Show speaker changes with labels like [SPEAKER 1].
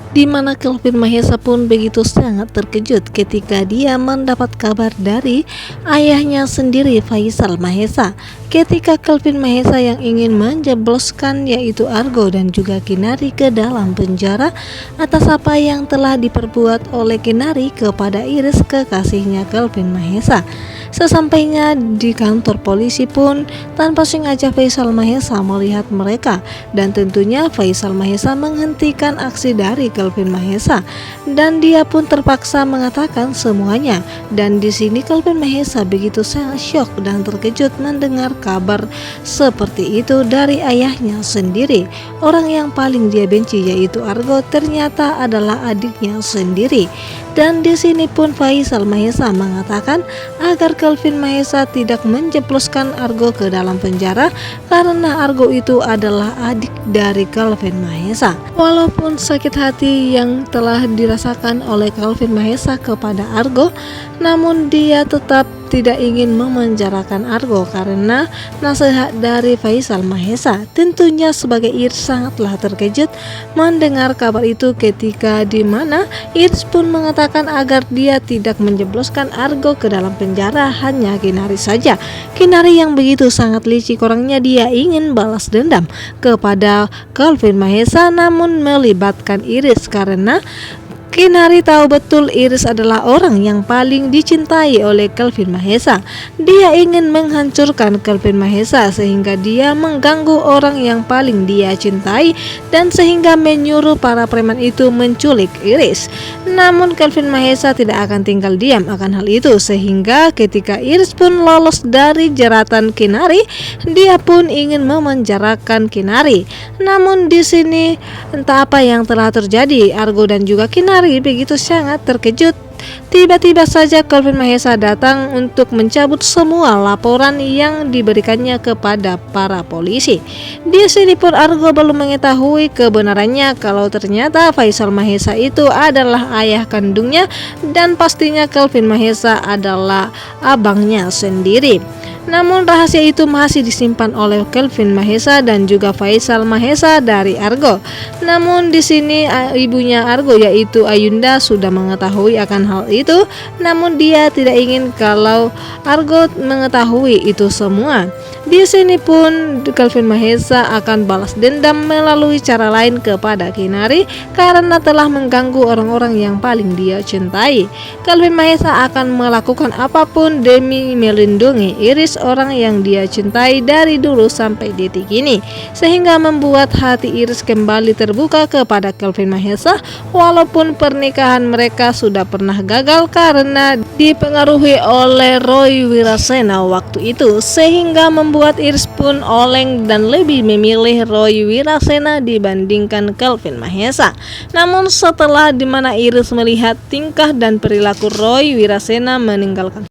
[SPEAKER 1] di mana Kelvin Mahesa pun begitu sangat terkejut ketika dia mendapat kabar dari ayahnya sendiri, Faisal Mahesa, ketika Kelvin Mahesa yang ingin menjebloskan yaitu Argo dan juga Kinari ke dalam penjara atas apa yang telah diperbuat oleh Kinari kepada Iris, kekasihnya Kelvin Mahesa. Sesampainya di kantor polisi pun tanpa sengaja Faisal Mahesa melihat mereka, dan tentunya Faisal Mahesa menghentikan aksi dari Kelvin Mahesa dan dia pun terpaksa mengatakan semuanya. Dan di sini Kelvin Mahesa begitu sangat syok dan terkejut mendengar kabar seperti itu dari ayahnya sendiri. Orang yang paling dia benci yaitu Argo ternyata adalah adiknya sendiri. Dan di sini pun Faisal Mahesa mengatakan agar Kelvin Mahesa tidak menjebloskan Argo ke dalam penjara karena Argo itu adalah adik dari Kelvin Mahesa. Walaupun sakit hati yang telah dirasakan oleh Kelvin Mahesa kepada Argo, namun dia tetap tidak ingin memenjarakan Argo karena nasihat dari Faisal Mahesa. Tentunya sebagai Iris sangatlah terkejut mendengar kabar itu, ketika di mana Iris pun mengatakan agar dia tidak menjebloskan Argo ke dalam penjara, hanya Kinari saja. Kinari yang begitu sangat licik orangnya, dia ingin balas dendam kepada Kelvin Mahesa namun melibatkan Iris karena Kinari tahu betul Iris adalah orang yang paling dicintai oleh Kelvin Mahesa. Dia ingin menghancurkan Kelvin Mahesa sehingga dia mengganggu orang yang paling dia cintai dan sehingga menyuruh para preman itu menculik Iris. Namun Kelvin Mahesa tidak akan tinggal diam akan hal itu, sehingga ketika Iris pun lolos dari jeratan Kinari, dia pun ingin memenjarakan Kinari. Namun di sini entah apa yang telah terjadi, Argo dan juga Kinari begitu sangat terkejut. Tiba-tiba saja Kelvin Mahesa datang untuk mencabut semua laporan yang diberikannya kepada para polisi. Di sini pun Argo belum mengetahui kebenarannya kalau ternyata Faisal Mahesa itu adalah ayah kandungnya dan pastinya Kelvin Mahesa adalah abangnya sendiri. Namun rahasia itu masih disimpan oleh Kelvin Mahesa dan juga Faisal Mahesa dari Argo. Namun di sini ibunya Argo yaitu Ayunda sudah mengetahui akan hal itu, namun dia tidak ingin kalau Argo mengetahui itu semua. Di sini pun Kelvin Mahesa akan balas dendam melalui cara lain kepada Kinari karena telah mengganggu orang-orang yang paling dia cintai. Kelvin Mahesa akan melakukan apapun demi melindungi Iris, orang yang dia cintai dari dulu sampai detik ini, sehingga membuat hati Iris kembali terbuka kepada Kelvin Mahesa walaupun pernikahan mereka sudah pernah gagal karena dipengaruhi oleh Roy Wirasena waktu itu, sehingga membuat Iris pun oleng dan lebih memilih Roy Wirasena dibandingkan Kelvin Mahesa. Namun setelah dimana Iris melihat tingkah dan perilaku Roy Wirasena meninggalkan